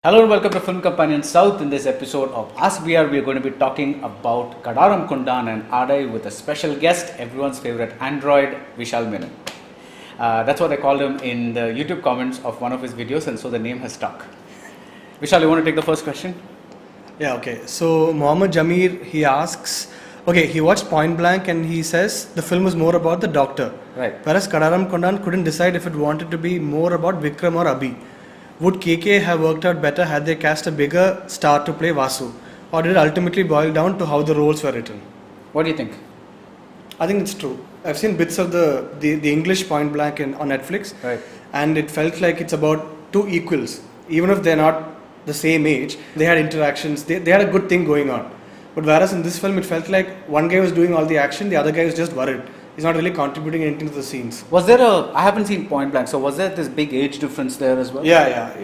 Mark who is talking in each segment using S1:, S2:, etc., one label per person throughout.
S1: Hello and welcome to Film Companion South. In this episode of Us we are going to be talking about Kadaram Kondan and Aadai with a special guest, everyone's favorite android, Vishal Menon. That's what they called him in the YouTube comments of one of his videos, and so the name has stuck. Vishal, you want to take the first question?
S2: Yeah, okay. So Mohammed Jamir, he asks, okay, he watched Point Blank and he says the film was more about the doctor.
S1: Right.
S2: Whereas Kadaram Kondan couldn't decide if it wanted to be more about Vikram or Abi. Would KK have worked out better had they cast a bigger star to play Vasu? Or did it ultimately boil down to how the roles were written?
S1: What do you think?
S2: I think it's true. I've seen bits of the English Point Blank on Netflix.
S1: Right.
S2: And it felt like it's about two equals. Even if they're not the same age, they had interactions, they had a good thing going on. But whereas in this film, it felt like one guy was doing all the action, the other guy was just worried. He's not really contributing anything to the scenes.
S1: Was there I haven't seen Point Blank, so was there this big age difference there as well?
S2: Yeah.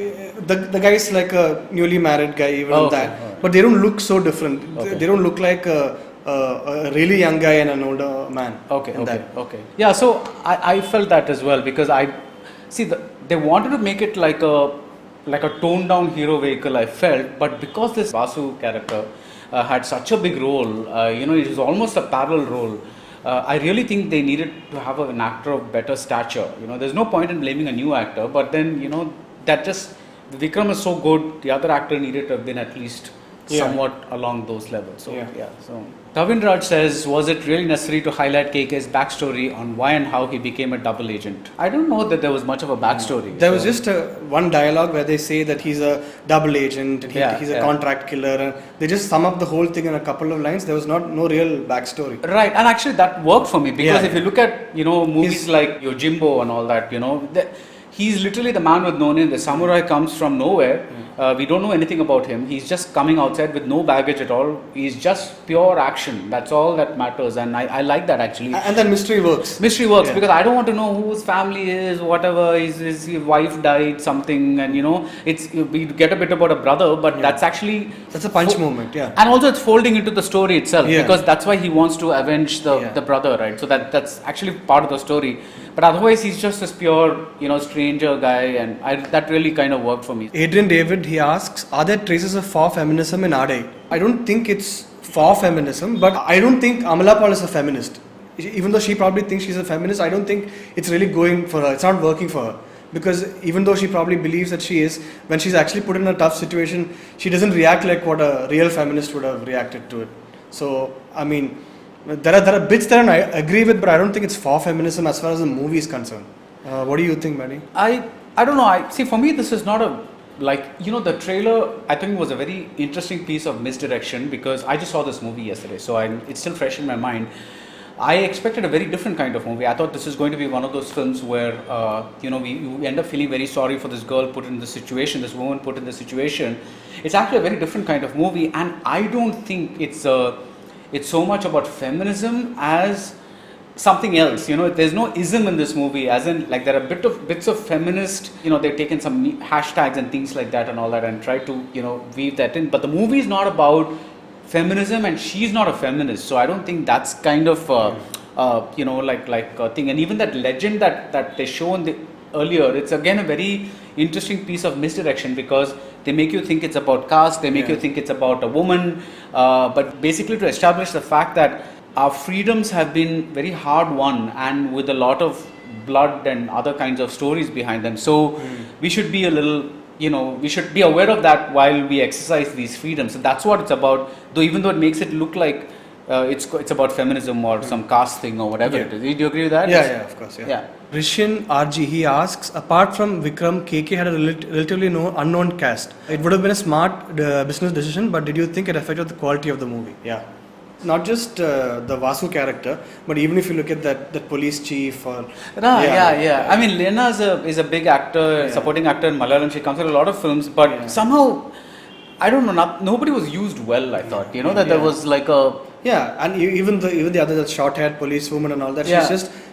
S2: The guy's like a newly married guy, even
S1: okay.
S2: that.
S1: Right.
S2: But they don't look so different.
S1: Okay.
S2: They don't look like a really young guy and an older man.
S1: Okay. Yeah, so I felt that as well, because they wanted to make it like a toned down hero vehicle, I felt, but because this Vasu character had such a big role, it was almost a parallel role. I really think they needed to have an actor of better stature. There's no point in blaming a new actor, but then, that just, Vikram is so good, the other actor needed to have been at least somewhat along those levels. So, So Tavin Raj says, was it really necessary to highlight KK's backstory on why and how he became a double agent? I don't know that there was much of a backstory.
S2: There was just one dialogue where they say that he's a double agent, and he's a contract killer, and they just sum up the whole thing in a couple of lines. There was no real backstory.
S1: Right, and actually that worked for me, because if you look at movies like Yojimbo and all that, he's literally the man with no name. The samurai comes from nowhere. We don't know anything about him. He's just coming outside with no baggage at all. He's just pure action. That's all that matters. And I like that, actually.
S2: And then mystery works.
S1: Because I don't want to know who his family is, whatever. His wife died, something. And we get a bit about a brother, but that's a
S2: punch moment,
S1: And also it's folding into the story itself, because that's why he wants to avenge the brother, right? So that's actually part of the story. But otherwise, he's just this pure, stranger guy, and that really kind of worked for me.
S2: Adrian David, he asks, are there traces of for feminism in Aadai? I don't think it's for feminism, but I don't think Amala Paul is a feminist. Even though she probably thinks she's a feminist, I don't think it's really going for her. It's not working for her. Because even though she probably believes that she is, when she's actually put in a tough situation, she doesn't react like what a real feminist would have reacted to it. So, I mean, there are bits that I agree with, but I don't think it's for feminism as far as the movie is concerned. What do you think, Manny?
S1: I don't know. For me, this is not the trailer, I think, was a very interesting piece of misdirection, because I just saw this movie yesterday, so it's still fresh in my mind. I expected a very different kind of movie. I thought this is going to be one of those films where, we end up feeling very sorry for this girl put in this situation, this woman put in this situation. It's actually a very different kind of movie, and I don't think it's so much about feminism as something else. There's no ism in this movie, as in, like, there are bits of feminist, they've taken some hashtags and things like that and all that and tried to, weave that in. But the movie is not about feminism, and she's not a feminist. So I don't think that's kind of, like a thing. And even that legend that they show earlier, it's again a very interesting piece of misdirection, because they make you think it's about caste, they make you think it's about a woman, but basically to establish the fact that our freedoms have been very hard won, and with a lot of blood and other kinds of stories behind them. So we should be a little, we should be aware of that while we exercise these freedoms. So that's what it's about, even though it makes it look like it's about feminism or some caste thing or whatever it is. Do you agree with that?
S2: Yeah, of course. Yeah. Rishin RG, he asks, apart from Vikram, KK had a relatively unknown cast. It would have been a smart business decision, but did you think it affected the quality of the movie? Yeah. Not just the Vasu character, but even if you look at that police chief or...
S1: I mean, Lena is a big actor, supporting actor in Malayalam. She comes in a lot of films, but somehow, I don't know, nobody was used well, I thought. There was like a...
S2: Yeah, and even the other, that short-haired policewoman and all that,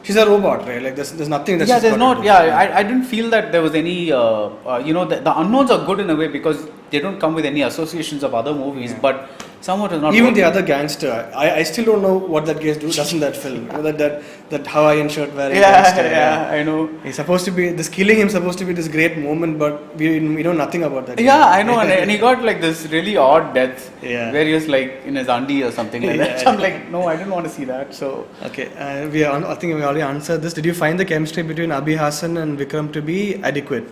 S2: she's a robot, right? Like there's nothing that she's got to do.
S1: I didn't feel that there was any, the unknowns are good in a way, because they don't come with any associations of other movies, but Somewhat is not
S2: Even
S1: working.
S2: the other gangster, I still don't know what that guy does in that film. You know, that Hawaiian shirt wearing gangster.
S1: Yeah, I know.
S2: He's supposed to be this killing him supposed to be this great moment, but we know nothing about that.
S1: Yeah, I know, and he got like this really odd death
S2: Yeah.
S1: where he was like in his undie or something like that.
S2: Yeah.
S1: I'm like, no, I didn't want to see that. So
S2: Okay, I think we already answered this. Did you find the chemistry between Abi Hassan and Vikram to be adequate?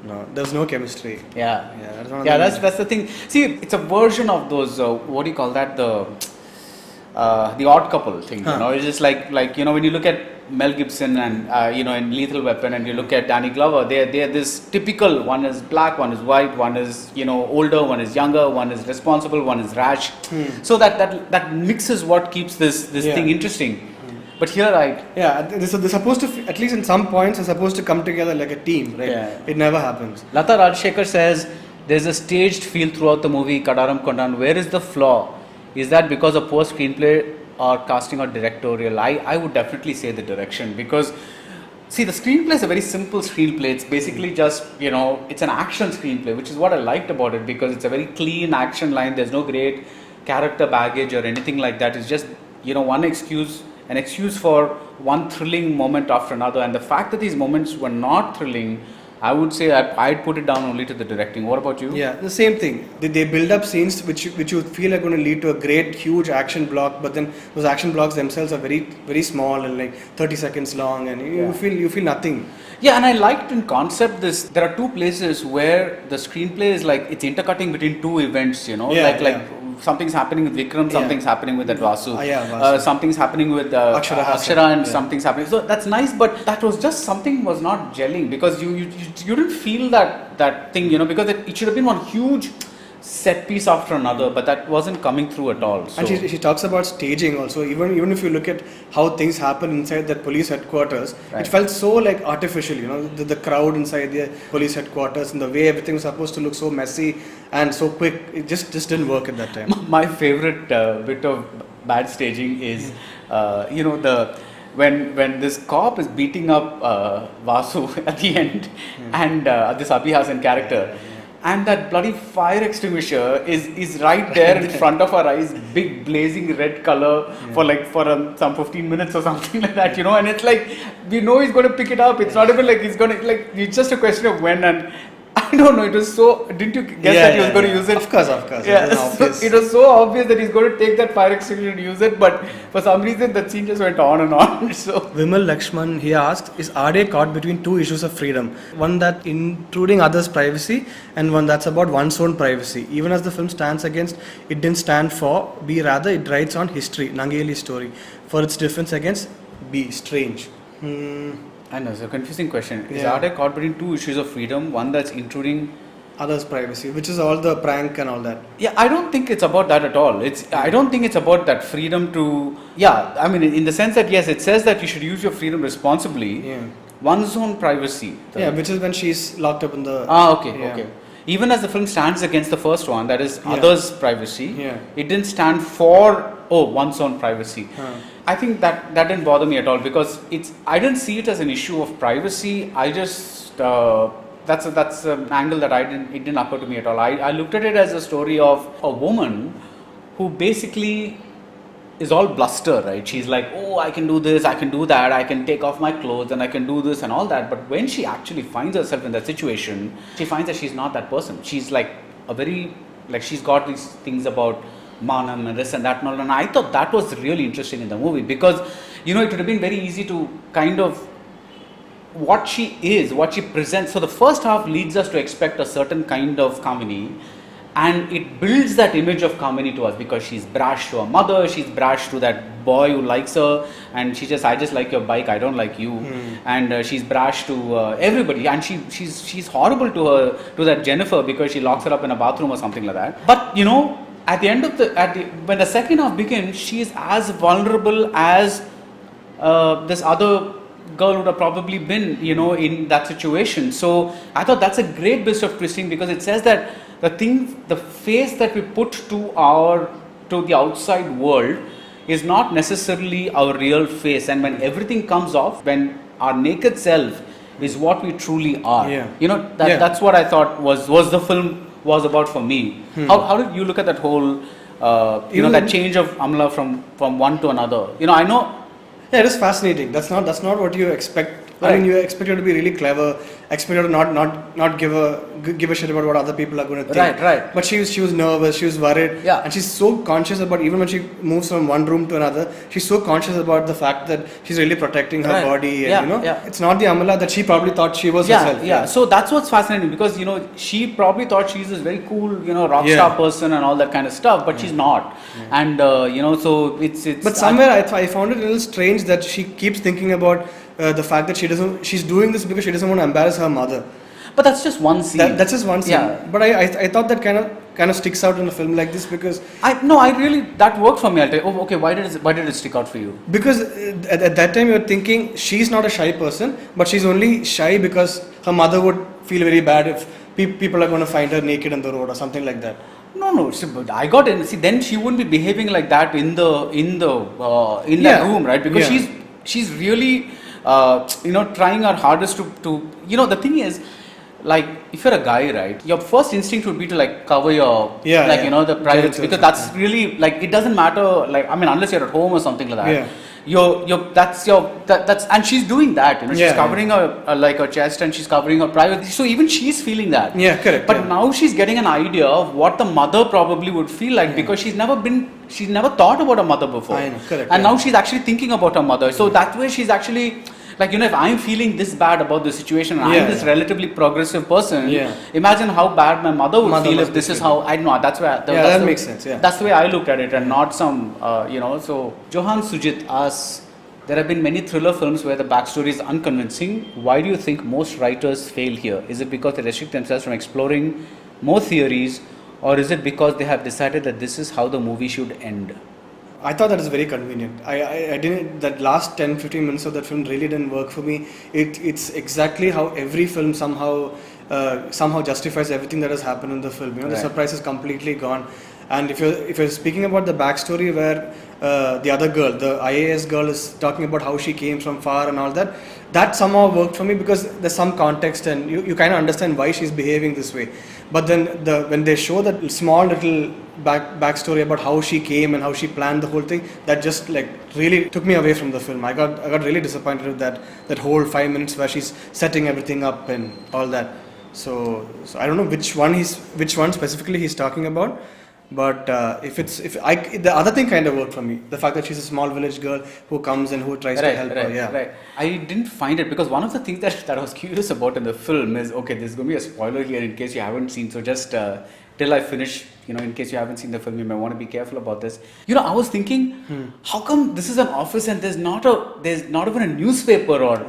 S2: No, there's no chemistry.
S1: yeah,
S2: That's one of
S1: yeah,
S2: the-
S1: that's the thing. See, it's a version of those. What do you call that? The odd couple thing.
S2: Huh.
S1: You know, it's just like when you look at Mel Gibson and in Lethal Weapon, and you look at Danny Glover, they're this typical. One is black, one is white, one is older, one is younger, one is responsible, one is rash. So that mix is what keeps this
S2: Yeah.
S1: thing interesting. But here
S2: They're supposed to, at least in some points, they're supposed to come together like a team, right?
S1: Yeah.
S2: It never happens.
S1: Lata Rajshekar says there's a staged feel throughout the movie Kadaram Kondan. Where is the flaw? Is that because of poor screenplay or casting or directorial? I would definitely say the direction, because see, the screenplay is a very simple screenplay. It's basically just it's an action screenplay, which is what I liked about it, because it's a very clean action line. There's no great character baggage or anything like that. It's just an excuse for one thrilling moment after another, and the fact that these moments were not thrilling, I would say I'd put it down only to the directing. What about you?
S2: Yeah, the same thing. They build up scenes which you feel are going to lead to a great, huge action block, but then those action blocks themselves are very, very small and like 30 seconds long, and you feel nothing.
S1: Yeah, and I liked in concept this. There are two places where the screenplay is like it's intercutting between two events. Like something's happening with Vikram, something's happening with that Vasu.
S2: Vasu.
S1: Something's happening with
S2: Akshara Haasan.
S1: Akshara, and something's happening. So that's nice, but that was just something was not gelling, because you didn't feel that thing, because it should have been one huge set piece after another, but that wasn't coming through at all. So.
S2: And she talks about staging also. Even if you look at how things happen inside that police headquarters, it felt so like artificial. The crowd inside the police headquarters and the way everything was supposed to look so messy and so quick. It just didn't work at that time.
S1: My favorite bit of bad staging is when this cop is beating up Vasu at the end, and this Abi Hassan character. And that bloody fire extinguisher is right there in front of our eyes, big blazing red color for some 15 minutes or something like that, and it's like we know he's going to pick it up. It's not even like he's going to it's just a question of when. And I don't know. It was so. Didn't you guess that he was going to use it?
S2: Of course.
S1: Yeah, it was so obvious that he's going to take that fire extinguisher and use it, but for some reason that scene just went on and on. So
S2: Vimal Lakshman, he asked, is Aadai caught between two issues of freedom? One that intruding others' privacy, and one that's about one's own privacy. Even as the film stands against, it didn't stand for B, rather it writes on history, Nangeli's story, for its difference against B, strange.
S1: I know, it's a confusing question. Is Aadai caught between two issues of freedom? One that's intruding
S2: others' privacy, which is all the prank and all that.
S1: Yeah, I don't think it's about that at all. I don't think it's about that freedom to. Yeah, I mean, in the sense that yes, it says that you should use your freedom responsibly.
S2: Yeah.
S1: One's own privacy.
S2: Which is when she's locked up in the.
S1: Okay. Even as the film stands against the first one, that is others' privacy. It didn't stand for one's own privacy. I think that didn't bother me at all, because I didn't see it as an issue of privacy. I just that's an angle that it didn't occur to me at all. I looked at it as a story of a woman who basically is all bluster, right? She's like, I can do this, I can do that, I can take off my clothes and I can do this and all that. But when she actually finds herself in that situation, she finds that she's not that person. She's like she's got these things about Manam and this and that and all. And I thought that was really interesting in the movie, because it would have been very easy to kind of what she is, what she presents. So the first half leads us to expect a certain kind of Kamini, and it builds that image of Kamini to us, because she's brash to her mother, she's brash to that boy who likes her, and I just like your bike, I don't like you. And she's brash to everybody, and she's horrible to that Jennifer, because she locks her up in a bathroom or something like that. But at the end of when the second half begins, she is as vulnerable as this other girl would have probably been, in that situation. So I thought that's a great bit of twisting, because it says that the face that we put to the outside world is not necessarily our real face, and when everything comes off, when our naked self is what we truly are. That's what I thought was the film was about for me. How did you look at that whole that change of Amala from one to another. I know.
S2: Yeah, it is fascinating. That's not what you expect.
S1: Right.
S2: I mean, you expect her to be really clever. Expect her to not give a shit about what other people are going to think.
S1: Right.
S2: But she was nervous. She was worried.
S1: Yeah.
S2: And she's so conscious about, even when she moves from one room to another, she's so conscious about the fact that she's really protecting her body. And, it's not the Amala that she probably thought she was herself.
S1: Yeah. So that's what's fascinating, because she probably thought she's this very cool rock star person and all that kind of stuff, but she's not. And so it's.
S2: But somewhere I found it a little strange that she keeps thinking about the fact that she's doing this because she doesn't want to embarrass her mother.
S1: But that's just one scene.
S2: That's just one scene. Yeah. But I thought that kind of sticks out in a film like this, because
S1: I really, that worked for me. I'll tell you. Oh, okay. Why did it stick out for you?
S2: Because at that time you're thinking she's not a shy person, but she's only shy because her mother would feel very bad if people are going to find her naked on the road or something like that.
S1: No. But I got in. See, then she wouldn't be behaving like that in that room, right? Because she's really trying her hardest to the thing is, like, if you're a guy, right, your first instinct would be to like cover your the privates, because that's really, like, it doesn't matter, like, I mean, unless you're at home or something like that. That's and she's doing that, she's covering her chest, and she's covering her private, so even she's feeling that.
S2: Yeah, correct.
S1: But now she's getting an idea of what the mother probably would feel like, because she's never thought about her mother before.
S2: I know, correct.
S1: And now she's actually thinking about her mother. So that way she's actually, like, if I'm feeling this bad about the situation, and I'm this relatively progressive person, imagine how bad my mother would feel if this is how, I don't know, that's where...
S2: that makes sense,
S1: That's the way I looked at it, and not some, so... Johan Sujit asks, there have been many thriller films where the backstory is unconvincing. Why do you think most writers fail here? Is it because they restrict themselves from exploring more theories, or is it because they have decided that this is how the movie should end?
S2: I thought that was very convenient. I didn't, that last 10-15 minutes of that film really didn't work for me. It's exactly how every film somehow justifies everything that has happened in the film. The surprise is completely gone. And if you're speaking about the backstory where the other girl, the IAS girl, is talking about how she came from far and all that, that somehow worked for me because there's some context and you kind of understand why she's behaving this way. But then when they show that small little backstory about how she came and how she planned the whole thing, that just like really took me away from the film. I got really disappointed with that whole 5 minutes where she's setting everything up and all that. So I don't know which one specifically he's talking about. But the other thing kind of worked for me, the fact that she's a small village girl who comes and who tries to help her.
S1: Right. I didn't find it, because one of the things that I was curious about in the film is, okay, there's going to be a spoiler here in case you haven't seen, so just till I finish, in case you haven't seen the film, you might want to be careful about this. I was thinking, how come this is an office and there's not even a newspaper or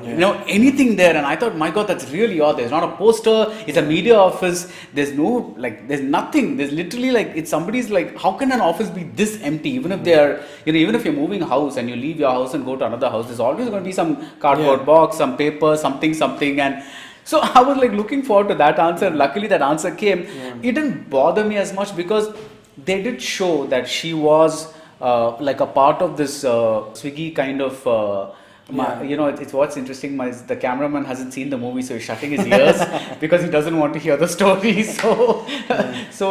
S1: anything there? And I thought, my God, that's really odd. There's not a poster. It's a media office. There's no, there's nothing. There's literally it's somebody's how can an office be this empty? Even if they are, even if you're moving house and you leave your house and go to another house, there's always going to be some cardboard box, some paper, something, and so I was looking forward to that answer. Luckily, that answer came. It didn't bother me as much because they did show that she was a part of this Swiggy kind of. It's what's interesting. The cameraman hasn't seen the movie, so he's shutting his ears because he doesn't want to hear the story. So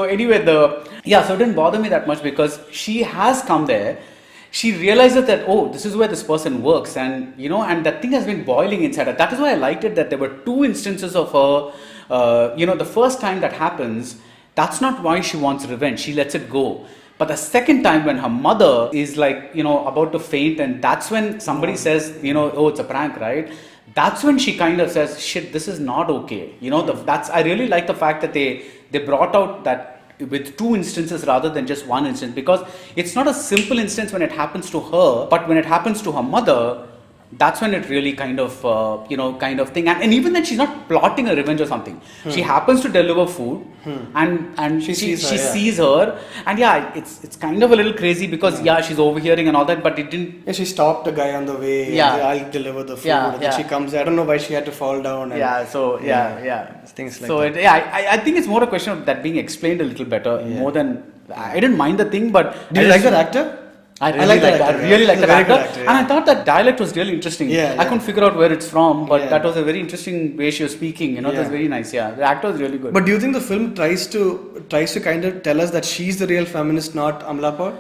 S1: anyway, so it didn't bother me that much because she has come there. She realizes that, oh, this is where this person works, and and that thing has been boiling inside her. That is why I liked it, that there were two instances of her. The first time that happens, that's not why she wants revenge. She lets it go. But the second time, when her mother is about to faint, and that's when somebody says, oh, it's a prank, right? That's when she kind of says, shit, this is not okay. I really like the fact that they brought out that with two instances rather than just one instance, because it's not a simple instance when it happens to her, but when it happens to her mother, that's when it really kind of thing. And even then, she's not plotting a revenge or something. She happens to deliver food, and she sees her, and it's kind of a little crazy because she's overhearing and all that, but it didn't.
S2: Yeah, she stopped a guy on the way. I'll deliver the food. And then she comes. I don't know why she had to fall down. And, things like that.
S1: I think it's more a question of that being explained a little better more than I didn't mind the thing, but
S2: did you like that actor?
S1: I really
S2: like
S1: like
S2: that
S1: that.
S2: actor,
S1: I really
S2: yeah.
S1: like
S2: He's a
S1: that
S2: very
S1: actor.
S2: good actor, yeah.
S1: And I thought that dialect was really interesting.
S2: Yeah,
S1: I
S2: yeah.
S1: couldn't figure out where it's from, but
S2: Yeah.
S1: that was a very interesting way she was speaking. You know,
S2: Yeah.
S1: that's very nice. Yeah, the actor was really good.
S2: But do you think the film tries to kind of tell us that she's the real feminist, not Amala Paul?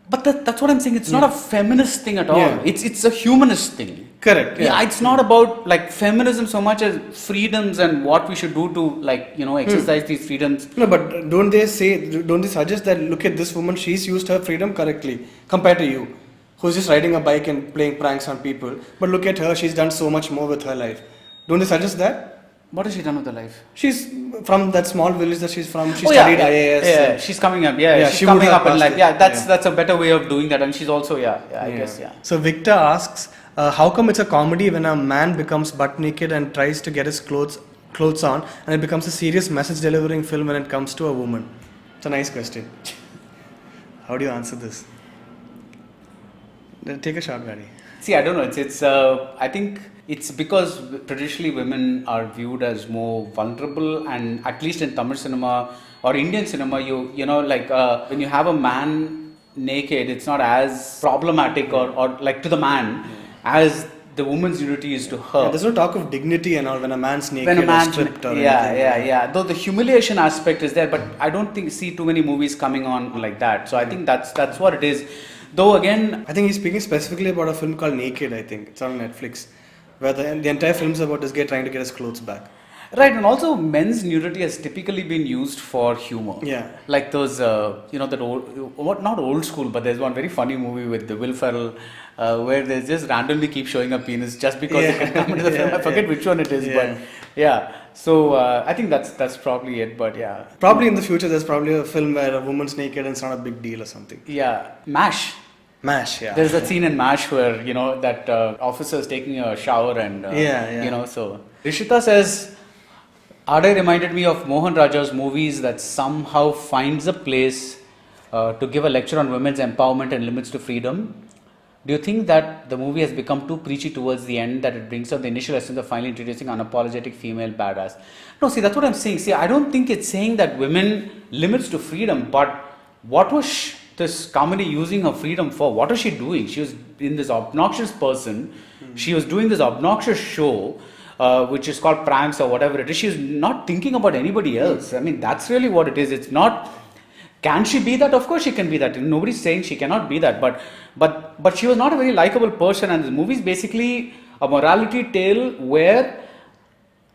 S1: But that's what I'm saying. It's not a feminist thing at all.
S2: Yeah.
S1: It's a humanist thing.
S2: Correct.
S1: Yeah, it's not about like feminism so much as freedoms and what we should do to like exercise these freedoms.
S2: No, but don't they suggest that look at this woman, she's used her freedom correctly compared to you, who's just riding a bike and playing pranks on people. But look at her, she's done so much more with her life. Don't they suggest that?
S1: What has she done with her life?
S2: She's from that small village that she's from. She
S1: Oh,
S2: studied
S1: yeah,
S2: IAS.
S1: Yeah, she's coming up. Yeah, she's
S2: she would
S1: coming
S2: have
S1: up in
S2: passed
S1: life.
S2: it.
S1: Yeah, that's a better way of doing that. And she's also I guess.
S2: So Victor asks, how come it's a comedy when a man becomes butt naked and tries to get his clothes on, and it becomes a serious message delivering film when it comes to a woman? It's a nice question. How do you answer this? Take a shot, Gary.
S1: See, I don't know. It's I think it's because traditionally women are viewed as more vulnerable, and at least in Tamil cinema or Indian cinema, you know like when you have a man naked, it's not as problematic or like to the man as the woman's nudity is to her.
S2: Yeah, there's no talk of dignity and all when a man's naked
S1: When a
S2: or
S1: man's
S2: stripped or anything.
S1: yeah. Though the humiliation aspect is there, but I don't see too many movies coming on like that. So I think that's what it is. Though again,
S2: I think he's speaking specifically about a film called Naked. I think it's on Netflix, where the entire film's about this guy trying to get his clothes back.
S1: right, and also men's nudity has typically been used for humor.
S2: Yeah.
S1: Like those, that old, not old school, but there's one very funny movie with the Will Ferrell, where they just randomly keep showing a penis just because they can come into the film. I forget which one it is, but yeah. So I think that's probably it. But yeah.
S2: Probably in the future, there's probably a film where a woman's naked and it's not a big deal or something.
S1: Yeah, MASH.
S2: MASH, yeah.
S1: There's that scene in MASH where that officer is taking a shower and so Rishita says, Aadai reminded me of Mohan Raja's movies that somehow finds a place to give a lecture on women's empowerment and limits to freedom. Do you think that the movie has become too preachy towards the end, that it brings up the initial essence of finally introducing unapologetic female badass? No, see, that's what I'm saying. See, I don't think it's saying that women limits to freedom, but what was this comedy using her freedom for? What was she doing? She was in this obnoxious person. She was doing this obnoxious show, which is called pranks or whatever it is. She's not thinking about anybody else. I mean, that's really what it is. It's not. Can she be that? Of course she can be that. Nobody's saying she cannot be that. But she was not a very likable person. And this movie is basically a morality tale where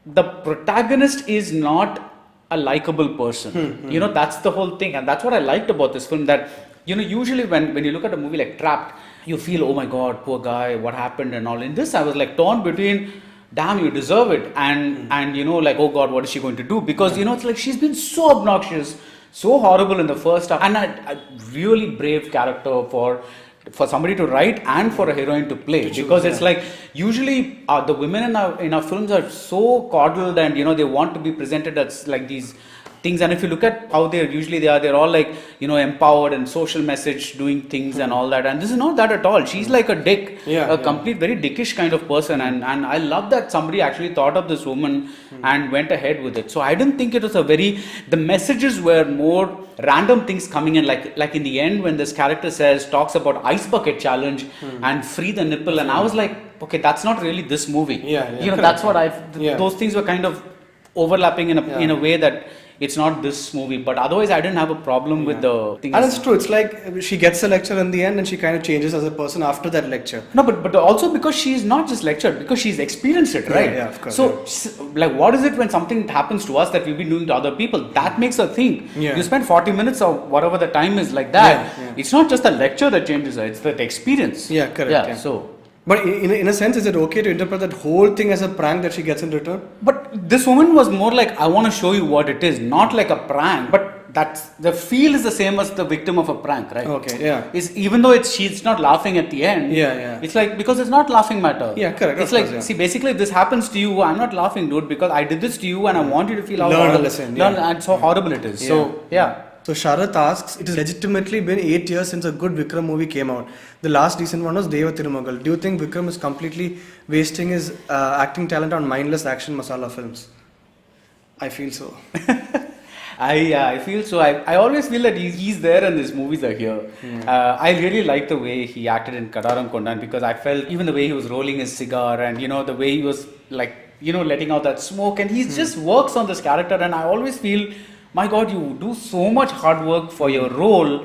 S1: the protagonist is not a likable person. That's the whole thing. And that's what I liked about this film. That usually when you look at a movie like Trapped, you feel, oh my God, poor guy, what happened and all. In this, I was like torn between, damn, you deserve it, and like, oh God, what is she going to do? Because it's like she's been so obnoxious, so horrible in the first half, and a really brave character for somebody to write and for a heroine to play, because it's like usually the women in our films are so coddled, and they want to be presented as like these things. And if you look at how they're all like empowered and social message doing things and all that, and this is not that at all. She's like a dick, complete very dickish kind of person, and I love that somebody actually thought of this woman and went ahead with it. So I didn't think it was the messages were more random things coming in, like in the end when this character talks about ice bucket challenge and free the nipple, and I was like, okay, that's not really this movie. That's what those things were kind of overlapping in a way that it's not this movie, but otherwise I didn't have a problem with the thing.
S2: And it's true. It's like she gets a lecture in the end, and she kind of changes as a person after that lecture.
S1: No, but also because she's not just lectured, because she's experienced it, right?
S2: Yeah, of course.
S1: So, like, what is it when something happens to us that we've been doing to other people? That makes her think.
S2: Yeah.
S1: You spend 40 minutes or whatever the time is like that.
S2: Yeah.
S1: It's not just the lecture that changes her; it's the experience.
S2: Yeah, correct.
S1: Yeah. So.
S2: But in a sense, is it okay to interpret that whole thing as a prank that she gets in return?
S1: But this woman was more like, I want to show you what it is, not like a prank. But that's the feel is the same as the victim of a prank, right?
S2: Okay, yeah.
S1: Even though she's not laughing at the end.
S2: Yeah.
S1: It's like, because it's not laughing matter.
S2: Yeah, correct.
S1: It's like, see, basically, if this happens to you, I'm not laughing, dude, because I did this to you and I want you to feel how
S2: Learn a
S1: horrible,
S2: lesson,
S1: and so horrible it is.
S2: Yeah.
S1: So, yeah.
S2: So Sharath asks, it has legitimately been 8 years since a good Vikram movie came out. The last decent one was Deva Tirumagal. Do you think Vikram is completely wasting his acting talent on mindless action masala films? I feel so.
S1: I feel so. I always feel that he's there and his movies are here. I really like the way he acted in Kadaram Kondan because I felt even the way he was rolling his cigar and the way he was like letting out that smoke, and he just works on this character, and I always feel, my God, you do so much hard work for your role.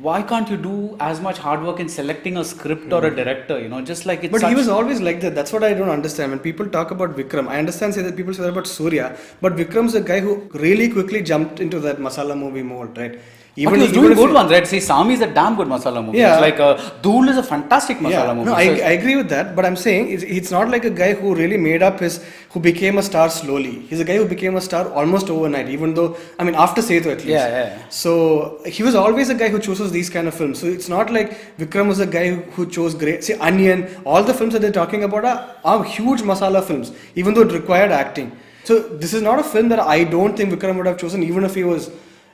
S1: Why can't you do as much hard work in selecting a script or a director? Just like it's.
S2: But he was always like that. That's what I don't understand. When people talk about Vikram, I understand that people say that about Surya, but Vikram's a guy who really quickly jumped into that masala movie mold, right?
S1: But he was doing good ones, right? See, Sami is a damn good masala movie.
S2: Yeah.
S1: It's like Dhool is a fantastic masala movie.
S2: No, I agree with that, but I'm saying it's not like a guy who really who became a star slowly. He's a guy who became a star almost overnight, even though, after Setu at least.
S1: Yeah.
S2: So, he was always a guy who chooses these kind of films. So, it's not like Vikram was a guy who chose great, say, Onion, all the films that they're talking about are huge masala films, even though it required acting. So, this is not a film that I don't think Vikram would have chosen, even if he was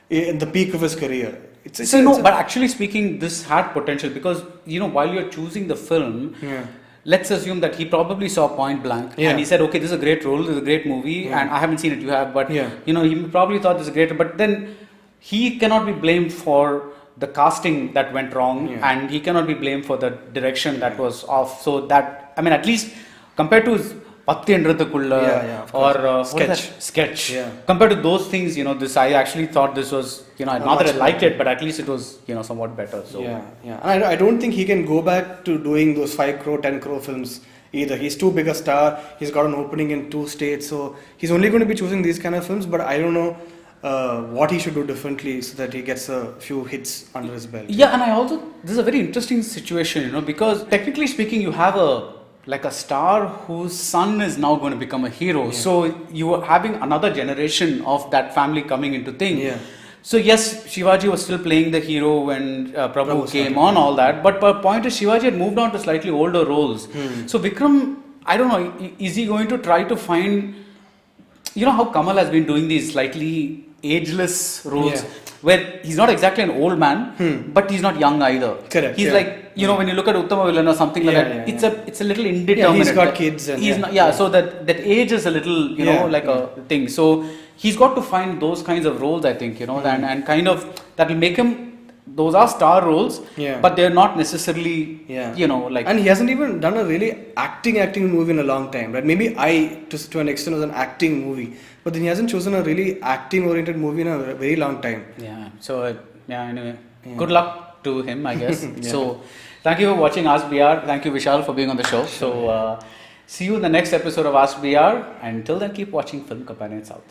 S2: in the peak of his career.
S1: But actually speaking, this had potential because while you're choosing the film, let's assume that he probably saw Point Blank and he said, okay, this is a great role, this is a great movie, and I haven't seen it, you have, but he probably thought this is great, but then he cannot be blamed for the casting that went wrong, and he cannot be blamed for the direction that was off. So that, at least compared to his Patti Endrathukkulla or Sketch. Yeah. Compared to those things, this, I actually thought this was, not that I liked it, but at least it was, somewhat better. So
S2: And I don't think he can go back to doing those 5 crore, 10 crore films either. He's too big a star. He's got an opening in 2 states, so he's only going to be choosing these kind of films. But I don't know what he should do differently so that he gets a few hits under his belt.
S1: Yeah, and this is a very interesting situation, because technically speaking, you have a star whose son is now going to become a hero. Yeah. So you are having another generation of that family coming into thing. Yeah. So yes, Shivaji was still playing the hero when Prabhu came on, all that. But the point is, Shivaji had moved on to slightly older roles. So Vikram, I don't know, is he going to try to find, how Kamal has been doing these slightly ageless roles, where he's not exactly an old man, but he's not young either.
S2: Correct.
S1: He's like, when you look at Uttama Villain or something like that, it's a little indeterminate.
S2: He's got kids and
S1: he's not, so that age is a little, a thing. So he's got to find those kinds of roles, I think, and kind of that will make him. Those are star roles, but they're not necessarily,
S2: And he hasn't even done a really acting movie in a long time, right? Maybe to an extent, was an acting movie, but then he hasn't chosen a really acting-oriented movie in a very long time.
S1: Yeah. So anyway, good luck to him, I guess. So, thank you for watching Ask BR. Thank you, Vishal, for being on the show. So, see you in the next episode of Ask BR. Until then, keep watching Film Companion South.